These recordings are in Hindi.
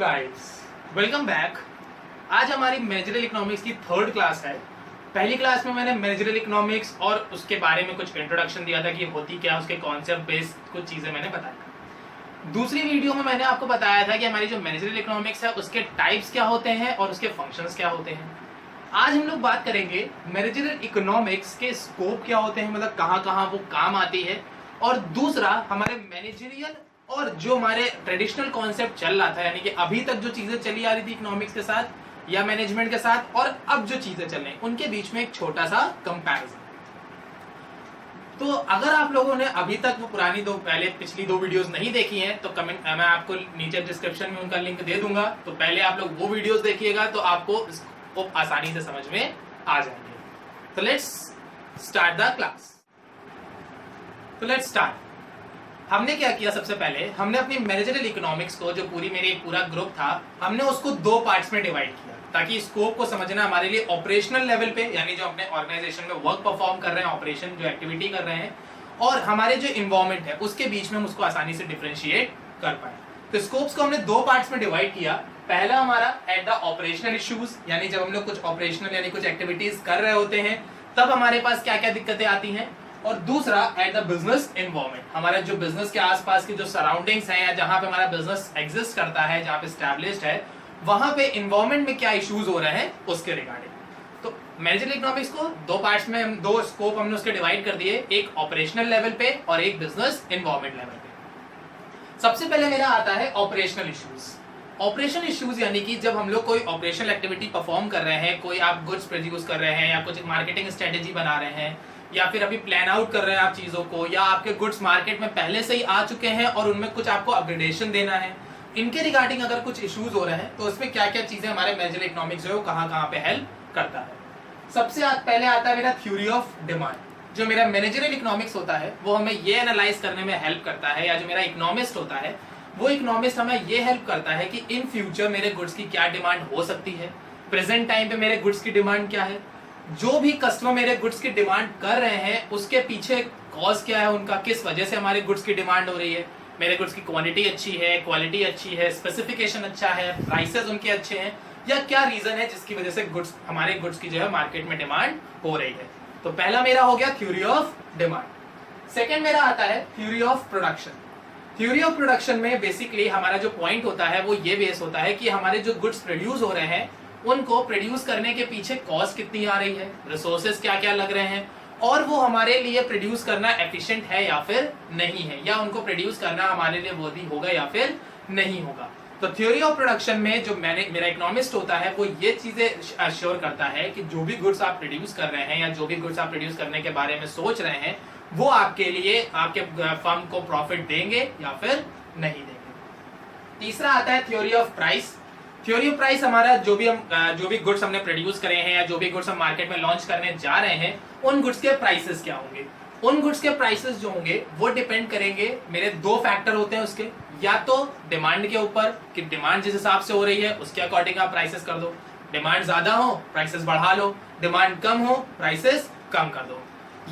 Guys, welcome back. आज हमारी मैनेजरियल इकोनॉमिक्स की थर्ड क्लास है। पहली क्लास में मैंने मैनेजरियल इकोनॉमिक्स और उसके बारे में कुछ इंट्रोडक्शन दिया था कि होती क्या, उसके कॉन्सेप्ट बेस्ड कुछ चीजें मैंने बताया। दूसरी वीडियो में मैंने आपको बताया था कि हमारी जो मैनेजरियल इकोनॉमिक्स है उसके टाइप्स क्या होते हैं और उसके फंक्शंस क्या होते हैं। आज हम लोग बात करेंगे मैनेजरियल इकोनॉमिक्स के स्कोप क्या होते हैं, मतलब कहाँ कहाँ वो काम आती है, और दूसरा हमारे मैनेजरियल और जो हमारे ट्रेडिशनल कॉन्सेप्ट चल रहा था, यानी कि अभी तक जो चीजें चली आ रही थी इकोनॉमिक्स के साथ या मैनेजमेंट के साथ, और अब जो चीजें चल रही हैं उनके बीच में एक छोटा सा कंपैरिजन। तो अगर आप लोगों ने अभी तक वो पुरानी पिछली दो वीडियोस नहीं देखी हैं तो कमेंट मैं आपको नीचे डिस्क्रिप्शन में उनका लिंक दे दूंगा, तो पहले आप लोग वो वीडियोस देखिएगा तो आपको इसको आसानी से समझ में आ जाएंगे। तो लेट्स स्टार्ट द क्लास। तो लेट्स स्टार्ट। हमने क्या किया, सबसे पहले हमने अपनी मैनेजरियल इकोनॉमिक्स को, जो मेरे पूरा ग्रुप था, हमने उसको दो पार्ट्स में डिवाइड किया ताकि स्कोप को समझना हमारे लिए ऑपरेशनल लेवल पे, यानी जो अपने ऑर्गेनाइजेशन में वर्क परफॉर्म कर रहे हैं, ऑपरेशन जो एक्टिविटी कर रहे हैं, और हमारे जो इन्वायरमेंट है उसके बीच में हम उसको आसानी से डिफरेंशिएट कर पाए। तो स्कोप्स को हमने दो पार्ट्स में डिवाइड किया। पहला हमारा एट द ऑपरेशनल इश्यूज, यानी जब हम लोग कुछ ऑपरेशनल यानी कुछ एक्टिविटीज कर रहे होते हैं तब हमारे पास क्या क्या दिक्कतें आती हैं, और दूसरा एट द बिजनेस एनवायरनमेंट, हमारे जो बिजनेस के आसपास की जो सराउंडिंग्स हैं या जहां पे हमारा बिजनेस एग्जिस्ट करता है, जहां पे एस्टैब्लिश्ड है, वहां पे एनवायरनमेंट में क्या इश्यूज हो रहे हैं उसके रिगार्डिंग। तो मैनेजरियल इकोनॉमिक्स को दो पार्ट्स में, दो स्कोप हमने उसके डिवाइड कर दिए, एक ऑपरेशनल लेवल पे और एक बिजनेस एनवायरनमेंट लेवल पे। सबसे पहले मेरा आता है ऑपरेशनल इश्यूज। ऑपरेशनल इश्यूज यानी कि जब हम लोग कोई ऑपरेशनल एक्टिविटी परफॉर्म कर रहे हैं, कोई आप गुड्स प्रोड्यूस कर रहे हैं या कुछ मार्केटिंग स्ट्रेटेजी बना रहे हैं, या फिर अभी प्लान आउट कर रहे हैं आप चीजों को, या आपके गुड्स मार्केट में पहले से ही आ चुके हैं और उनमें कुछ आपको अपग्रेडेशन देना है, इनके रिगार्डिंग अगर कुछ इश्यूज हो रहे हैं तो उसमें क्या क्या चीजें हमारे मैनेजरियल इकोनॉमिक्स जो है वो कहाँ पे हेल्प करता है। सबसे पहले आता है मेरा थ्योरी ऑफ डिमांड। जो मेरा मैनेजरियल इकोनॉमिक्स होता है वो हमें ये एनालाइज करने में हेल्प करता है, या जो मेरा इकोनॉमिस्ट होता है वो इकोनॉमिस्ट हमें ये हेल्प करता है कि इन फ्यूचर मेरे गुड्स की क्या डिमांड हो सकती है, प्रेजेंट टाइम पे मेरे गुड्स की डिमांड क्या है, जो भी कस्टमर मेरे गुड्स की डिमांड कर रहे हैं उसके पीछे कॉज क्या है उनका, किस वजह से हमारे गुड्स की डिमांड हो रही है, मेरे गुड्स की क्वांटिटी अच्छी है, क्वालिटी अच्छी है, स्पेसिफिकेशन अच्छा है, प्राइसेस उनके अच्छे हैं, या क्या रीजन है जिसकी वजह से हमारे गुड्स की जो है मार्केट में डिमांड हो रही है। तो पहला मेरा हो गया थ्योरी ऑफ डिमांड। सेकेंड मेरा आता है theory of production. Theory of production में बेसिकली हमारा जो पॉइंट होता है वो ये बेस होता है कि हमारे जो गुड्स प्रोड्यूस हो रहे हैं उनको प्रोड्यूस करने के पीछे कॉस्ट कितनी आ रही है, रिसोर्सेज क्या क्या लग रहे हैं, और वो हमारे लिए प्रोड्यूस करना एफिशिएंट है या फिर नहीं है, या उनको प्रोड्यूस करना हमारे लिए वर्दी होगा या फिर नहीं होगा। तो थ्योरी ऑफ प्रोडक्शन में जो मेरा इकोनॉमिस्ट होता है वो ये चीजें अश्योर करता है कि जो भी गुड्स आप प्रोड्यूस कर रहे हैं या जो भी गुड्स आप प्रोड्यूस करने के बारे में सोच रहे हैं वो आपके लिए, आपके फर्म को प्रॉफिट देंगे या फिर नहीं देंगे। तीसरा आता है theory of price. Theory of price हमारा जो भी गुड्स हमने प्रोड्यूस करे हैं या जो भी गुड्स हम मार्केट में लॉन्च करने जा रहे हैं उन गुड्स के प्राइसेस क्या होंगे। उन गुड्स के प्राइसेस जो होंगे वो डिपेंड करेंगे, मेरे दो फैक्टर होते हैं उसके, या तो डिमांड के ऊपर कि डिमांड जिस हिसाब से हो रही है उसके अकॉर्डिंग आप प्राइसेस कर दो, डिमांड ज्यादा हो प्राइसेस बढ़ा लो, डिमांड कम हो प्राइसेस कम कर दो,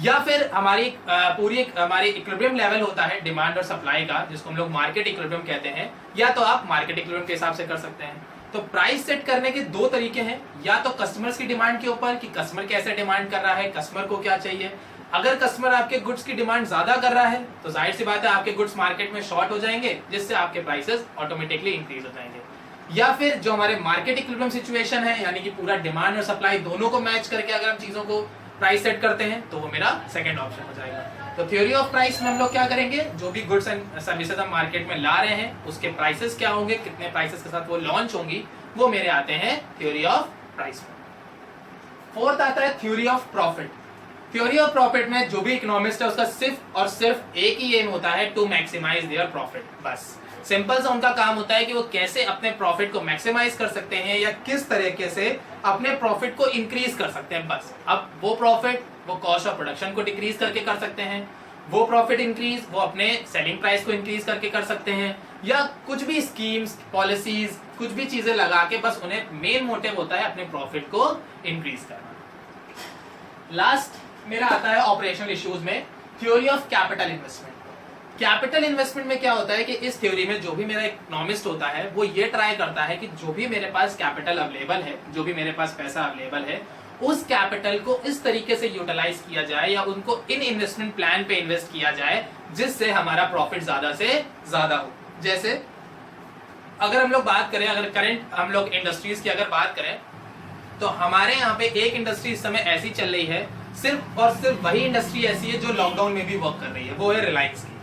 या फिर हमारी हमारी इक्विलिब्रियम लेवल होता है डिमांड और सप्लाई का, जिसको हम लोग मार्केट इक्विलिब्रियम कहते हैं, या तो आप मार्केट इक्विलिब्रियम के हिसाब से कर सकते हैं। तो प्राइस सेट करने के दो तरीके हैं, या तो कस्टमर्स की डिमांड के ऊपर कि कस्टमर कैसे डिमांड कर रहा है, कस्टमर को क्या चाहिए। अगर कस्टमर आपके गुड्स की डिमांड ज्यादा कर रहा है तो जाहिर सी बात है आपके गुड्स मार्केट में शॉर्ट हो जाएंगे, जिससे आपके प्राइसेस ऑटोमेटिकली इंक्रीज हो जाएंगे। या फिर जो हमारे मार्केट इक्विलिब्रियम सिचुएशन है, यानी कि पूरा डिमांड और सप्लाई दोनों को मैच करके अगर हम चीजों को प्राइस सेट करते हैं तो वो मेरा सेकंड ऑप्शन हो जाएगा। तो थ्योरी ऑफ प्राइस में हम लोग क्या करेंगे, जो भी गुड्स एंड सर्विसेज हम मार्केट में ला रहे हैं उसके प्राइसेस क्या होंगे, कितने प्राइसेस के साथ वो लॉन्च होंगी, वो मेरे आते हैं थ्योरी ऑफ प्राइस में। फोर्थ आता है theory of profit. Theory of profit में जो भी इकोनॉमिस्ट है उसका सिर्फ और सिर्फ एक ही एम होता है, टू मैक्सिमाइज देयर प्रॉफिट। बस सिंपल सा उनका काम होता है कि वो कैसे अपने प्रॉफिट को मैक्सिमाइज कर सकते हैं या किस तरीके से अपने प्रॉफिट को इंक्रीज कर सकते हैं। बस अब वो प्रॉफिट वो कॉस्ट ऑफ प्रोडक्शन को डिक्रीज करके कर सकते हैं, वो प्रॉफिट इंक्रीज वो अपने सेलिंग प्राइस को इंक्रीज करके कर सकते हैं, या कुछ भी स्कीम्स पॉलिसीज कुछ भी चीजें लगा के बस उन्हें मेन मोटिव होता है अपने प्रॉफिट को इंक्रीज करना। लास्ट मेरा आता है ऑपरेशनल इश्यूज में theory of capital investment. Capital investment में क्या होता है कि इस थ्योरी में जो भी मेरा इकोनॉमिस्ट होता है वो ये ट्राई करता है कि जो भी मेरे पास कैपिटल अवेलेबल है, जो भी मेरे पास पैसा अवेलेबल है, उस कैपिटल को इस तरीके से यूटिलाइज किया जाए या उनको इन इन्वेस्टमेंट प्लान पे इन्वेस्ट किया जाए जिससे हमारा प्रॉफिट ज्यादा से ज्यादा हो। जैसे अगर हम लोग बात करें, अगर करंट हम लोग इंडस्ट्रीज की अगर बात करें तो हमारे यहाँ पे एक इंडस्ट्री इस समय ऐसी चल रही है, सिर्फ और सिर्फ वही इंडस्ट्री ऐसी है जो लॉकडाउन में भी वर्क कर रही है, वो है रिलायंस की।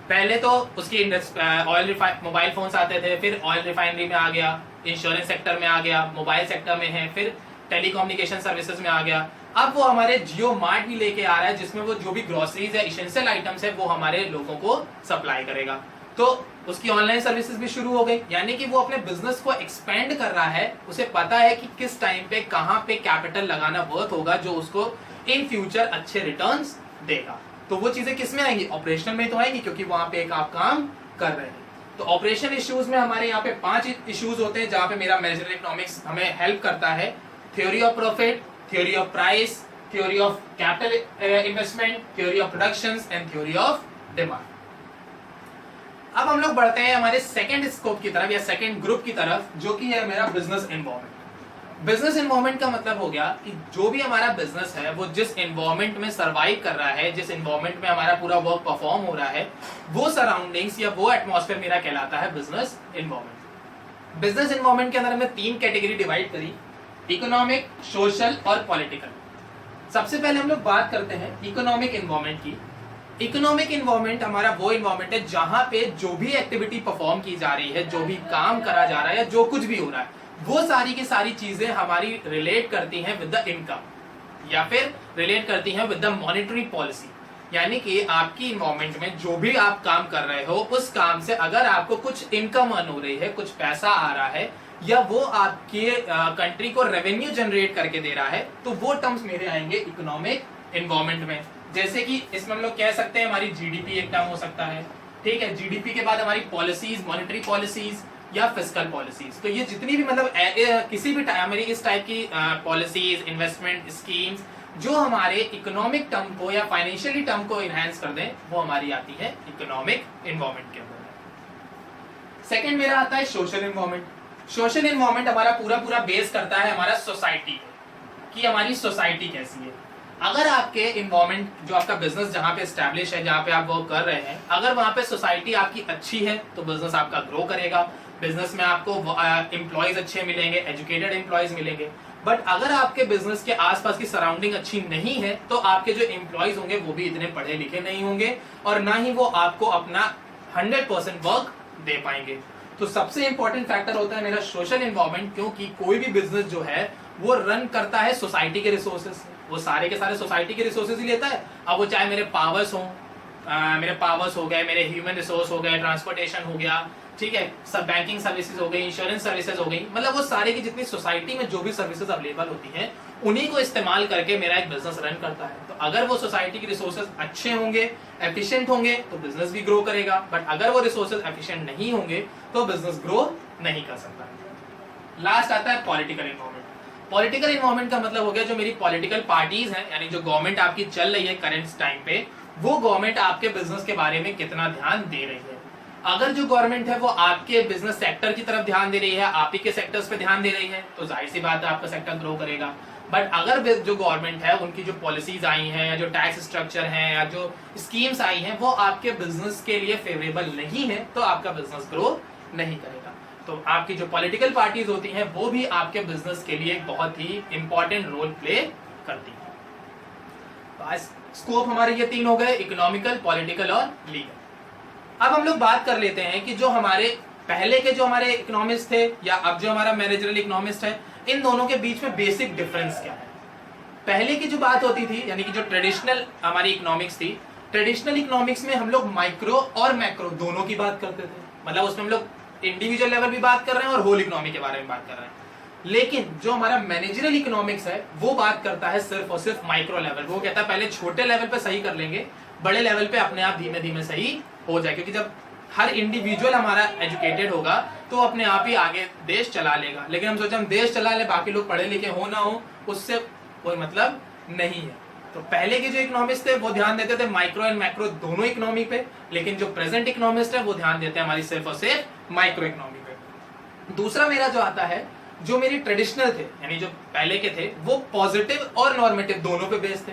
पहले तो उसकी ऑयल मोबाइल फोन्स आते थे, फिर ऑयल रिफाइनरी में आ गया, इंश्योरेंस सेक्टर में आ गया, मोबाइल सेक्टर में है, फिर टेलीकम्युनिकेशन सर्विसेज में आ गया। अब वो हमारे जियो मार्ट भी लेके आ रहा है जिसमें वो जो भी ग्रोसरीज या इसेंशियल आइटम्स है वो हमारे लोगों को सप्लाई करेगा। तो उसकी ऑनलाइन सर्विसेज भी शुरू हो गई, यानी कि वो अपने बिजनेस को एक्सपेंड कर रहा है। उसे पता है कि किस टाइम पे कहां पे कैपिटल लगाना वर्थ होगा जो उसको इन फ्यूचर अच्छे रिटर्न्स देगा। तो वो चीजें किस में आएंगी? ऑपरेशनल में तो आएंगी, क्योंकि वहां पे एक आप काम कर रहे हैं। तो ऑपरेशन इश्यूज में हमारे यहाँ पे 5 इश्यूज होते हैं जहां पे मेरा मैनेजरियल इकोनॉमिक्स हमें हेल्प करता है। Theory of profit, theory of price, theory of capital investment, theory of production and theory of demand. अब हम लोग बढ़ते हैं हमारे सेकंड स्कोप की तरफ या सेकंड ग्रुप की तरफ, जो कि है मेरा बिजनेस एनवायरनमेंट। बिजनेस एनवायरनमेंट का मतलब हो गया कि जो भी हमारा बिजनेस है वो जिस एनवायरनमेंट में सरवाइव कर रहा है, जिस एनवायरनमेंट में हमारा पूरा वर्क परफॉर्म हो रहा है, वो सराउंडिंग्स या वो एटमॉस्फेयर मेरा कहलाता है बिजनेस एनवायरनमेंट। बिजनेस एनवायरनमेंट के अंदर हमने 3 कैटेगरी डिवाइड करी, इकोनॉमिक, सोशल और पॉलिटिकल। सबसे पहले हम लोग बात करते हैं इकोनॉमिक एनवायरनमेंट की। इकोनॉमिक एनवायरनमेंट हमारा वो एनवायरनमेंट है जहां पे जो भी एक्टिविटी परफॉर्म की जा रही है, जो भी काम करा जा रहा है या जो कुछ भी हो रहा है, वो सारी की सारी चीजें हमारी रिलेट करती हैं विद द इनकम या फिर रिलेट करती हैं विद द मॉनेटरी पॉलिसी। यानी कि आपकी एनवायरनमेंट में जो भी आप काम कर रहे हो उस काम से अगर आपको कुछ इनकम अर्न हो रही है, कुछ पैसा आ रहा है या वो आपके कंट्री को रेवेन्यू जनरेट करके दे रहा है, तो वो टर्म्स मेरे आएंगे इकोनॉमिक एनवायरनमेंट में। जैसे कि इसमें हम लोग कह सकते हैं हमारी जीडीपी एक टर्म हो सकता है, ठीक है। जीडीपी के बाद हमारी पॉलिसीज, मॉनेटरी पॉलिसीज या फिस्कल पॉलिसीज। तो ये जितनी भी मतलब किसी भी हमारी इस टाइप की पॉलिसीज, इन्वेस्टमेंट स्कीम्स जो हमारे इकोनॉमिक टर्म को या फाइनेंशियली टर्म को इनहेंस कर दें, वो हमारी आती है इकोनॉमिक एनवायरनमेंट के अंदर। सेकंड मेरा आता है सोशल एनवायरनमेंट। सोशल एनवायरनमेंट हमारा पूरा बेस करता है हमारा सोसाइटी कि हमारी सोसाइटी कैसी है। अगर आपके इन्वायरमेंट, जो आपका बिजनेस जहां पे एस्टैब्लिश है, जहां पे आप वर्क कर रहे हैं, अगर वहां पे सोसाइटी आपकी अच्छी है तो बिजनेस आपका ग्रो करेगा, बिजनेस में आपको एम्प्लॉयज अच्छे मिलेंगे, एजुकेटेड एम्प्लॉयज मिलेंगे। बट अगर आपके बिजनेस के आसपास की सराउंडिंग अच्छी नहीं है तो आपके जो एम्प्लॉयज होंगे वो भी इतने पढ़े लिखे नहीं होंगे और ना ही वो आपको अपना 100% वर्क दे पाएंगे। तो सबसे इंपॉर्टेंट फैक्टर होता है मेरा सोशल एनवायरनमेंट, क्योंकि कोई भी बिजनेस जो है वो रन करता है सोसाइटी के रिसोर्सेज, वो सारे के सारे सोसाइटी के रिसोर्सेज ही लेता है। अब वो चाहे मेरे पावर्स हो गए, मेरे ह्यूमन रिसोर्स हो गए, ट्रांसपोर्टेशन हो गया, ठीक है, सब बैंकिंग सर्विसेज हो गई, इंश्योरेंस सर्विसेज हो गई, मतलब वो सारे की जितनी सोसाइटी में जो भी सर्विसेज अवेलेबल होती हैं उन्हीं को इस्तेमाल करके मेरा एक बिजनेस रन करता है। तो अगर वो सोसाइटी के रिसोर्सेज अच्छे होंगे, एफिशिएंट होंगे तो बिजनेस भी ग्रो करेगा, बट अगर वो रिसोर्सेज एफिशिएंट नहीं होंगे तो बिजनेस ग्रो नहीं कर सकता। लास्ट आता है पॉलिटिकल एनवायरनमेंट। पॉलिटिकल एनवायरनमेंट का मतलब हो गया जो मेरी पॉलिटिकल पार्टीज हैं, यानी जो गवर्नमेंट आपकी चल रही है करंट टाइम पे, वो गवर्नमेंट आपके बिजनेस के बारे में कितना ध्यान दे रही है। अगर जो गवर्नमेंट है वो आपके बिजनेस सेक्टर की तरफ ध्यान दे रही है, आप ही के सेक्टर्स पे ध्यान दे रही है, तो जाहिर सी बात है आपका सेक्टर ग्रो करेगा। बट अगर जो गवर्नमेंट है उनकी जो पॉलिसीज आई हैं या जो टैक्स स्ट्रक्चर है या जो स्कीम्स आई हैं वो आपके बिजनेस के लिए फेवरेबल नहीं है तो आपका बिजनेस ग्रो नहीं करेगा। तो आपकी जो पॉलिटिकल पार्टीज होती हैं वो भी आपके बिजनेस के लिए बहुत ही इंपॉर्टेंट रोल प्ले करती हैं। बस स्कोप हमारे ये 3 हो गए, इकोनॉमिकल, पॉलिटिकल और लीगल। अब हम लोग बात कर लेते हैं कि जो हमारे पहले के जो हमारे इकोनॉमिस्ट थे या अब जो हमारा मैनेजरल इकोनॉमिस्ट है, इन दोनों के बीच में बेसिक डिफरेंस क्या है। पहले की जो बात होती थी, यानी कि जो ट्रेडिशनल हमारी इकोनॉमिक्स थी, ट्रेडिशनल इकोनॉमिक्स में हम लोग माइक्रो और मैक्रो दोनों की बात करते थे। मतलब उसमें हम लोग इंडिविजुअल लेवल भी बात कर रहे हैं और होल इकोनॉमी के बारे में बात कर रहे हैं। लेकिन जो हमारा मैनेजरल इकोनॉमिक्स है वो बात करता है सिर्फ और सिर्फ माइक्रो लेवल। वो कहता है पहले छोटे लेवल पे सही कर लेंगे, बड़े लेवल पे अपने आप धीमे धीमे सही हो जाए, क्योंकि जब हर इंडिविजुअल हमारा एजुकेटेड होगा तो अपने आप ही आगे देश चला लेगा। लेकिन हम सोचे हम देश चला ले, बाकी लोग पढ़े लिखे हो ना हो, उससे कोई मतलब नहीं है। तो पहले के जो इकोनॉमिस्ट थे वो ध्यान देते थे माइक्रो एंड मैक्रो दोनों इकोनॉमी पे, लेकिन जो प्रेजेंट इकोनॉमिस्ट है वो ध्यान देते हैं हमारी सिर्फ और सिर्फ माइक्रो इकोनॉमी पे। दूसरा मेरा जो आता है, जो मेरी ट्रेडिशनल थे यानी जो पहले के थे वो पॉजिटिव और नॉर्मेटिव दोनों पे बेस्ड थे।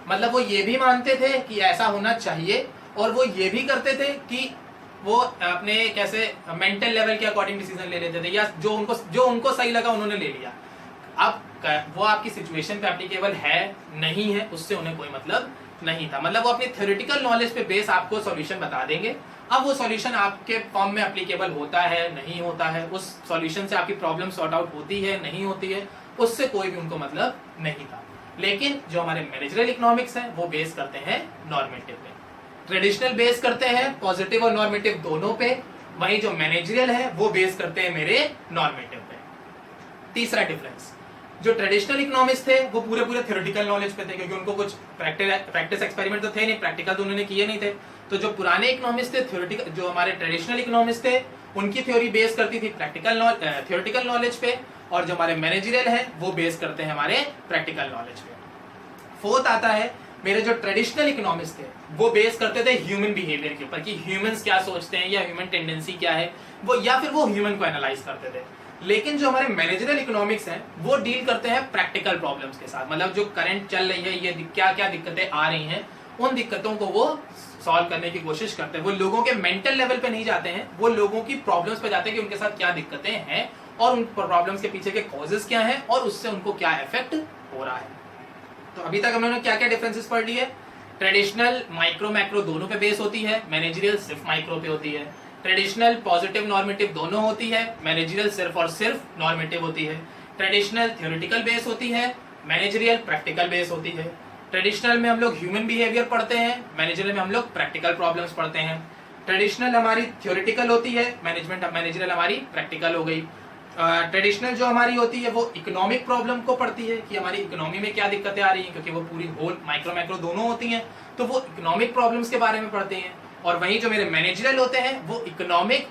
मतलब वो ये भी मानते थे कि ऐसा होना चाहिए और वो ये भी करते थे कि वो अपने कैसे मेंटल लेवल के अकॉर्डिंग डिसीजन ले लेते थे, या जो उनको सही लगा उन्होंने ले लिया। अब वो आपकी सिचुएशन पे एप्लीकेबल है नहीं है उससे उन्हें कोई मतलब नहीं था। मतलब वो अपनी थ्योरेटिकल नॉलेज पे बेस आपको सॉल्यूशन बता देंगे। अब वो सॉल्यूशन आपके फॉर्म में एप्लीकेबल होता है नहीं होता है, उस सॉल्यूशन से आपकी प्रॉब्लम सॉर्ट आउट होती है नहीं होती है, उससे कोई भी उनको मतलब नहीं था। लेकिन जो हमारे मैनेजरियल इकोनॉमिक्स है वो बेस करते हैं नॉर्मेटिव पे, ट्रेडिशनल बेस करते हैं पॉजिटिव और नॉर्मेटिव दोनों पे, वहीं जो मैनेजरियल है वो बेस करते हैं मेरे नॉर्मेटिव पे। तीसरा डिफरेंस, जो ट्रेडिशनल इकोनॉमिक्स थे वो पूरे थ्योरेटिकल नॉलेज पे थे, क्योंकि उनको कुछ प्रैक्टिस एक्सपेरिमेंट तो थे नहीं, प्रैक्टिकल तो उन्होंने किए नहीं थे। तो जो पुराने इकोनॉमिक्स थे थ्योरेटिकल, जो हमारे ट्रेडिशनल इकोनॉमिक्स थे उनकी थ्योरी बेस करती थी थ्योरेटिकल नॉलेज पे, और जो हमारे मैनेजरियल है वो बेस करते हैं हमारे प्रैक्टिकल नॉलेज पे। फोर्थ आता है, मेरे जो ट्रेडिशनल इकोनॉमिक्स थे वो बेस करते थे ह्यूमन बिहेवियर के ऊपर, कि ह्यूमंस क्या सोचते हैं या ह्यूमन टेंडेंसी क्या है वो, या फिर वो ह्यूमन को एनालाइज करते थे। लेकिन जो हमारे मैनेजरियल इकोनॉमिक्स हैं वो डील करते हैं प्रैक्टिकल प्रॉब्लम्स के साथ। मतलब जो करंट चल रही है, ये क्या क्या दिक्कतें आ रही हैं, उन दिक्कतों को वो सॉल्व करने की कोशिश करते हैं। वो लोगों के मेंटल लेवल पे नहीं जाते हैं, वो लोगों की प्रॉब्लम्स पे जाते हैं कि उनके साथ क्या दिक्कतें हैं और उन प्रॉब्लम्स के पीछे के कॉजेस क्या हैं और उससे उनको क्या इफेक्ट हो रहा है। तो अभी तक हमने क्या क्या डिफरेंसेस पढ़ लिए। ट्रेडिशनल माइक्रो मैक्रो दोनों पे बेस होती है, मैनेजरियल सिर्फ माइक्रो पे होती है। ट्रेडिशनल पॉजिटिव नॉर्मेटिव दोनों होती है, मैनेजरियल सिर्फ और सिर्फ नॉर्मेटिव होती है। ट्रेडिशनल थ्योरेटिकल बेस होती है, मैनेजरियल प्रैक्टिकल बेस होती है। ट्रेडिशनल में हम लोग ह्यूमन बिहेवियर पढ़ते हैं, मैनेजरियल में हम लोग प्रैक्टिकल प्रॉब्लम्स पढ़ते हैं। ट्रेडिशनल हमारी थ्योरेटिकल होती है, मैनेजरियल हमारी प्रैक्टिकल हो गई। ट्रेडिशनल जो हमारी होती है वो इकोनॉमिक प्रॉब्लम को पढ़ती है कि हमारी इकोनॉमी में क्या दिक्कतें आ रही हैं, क्योंकि वो पूरी होल माइक्रो मैक्रो दोनों होती हैं, तो वो इकोनॉमिक प्रॉब्लम्स के बारे में पढ़ते हैं। और वहीं जो मेरे मैनेजरियल होते हैं वो इकोनॉमिक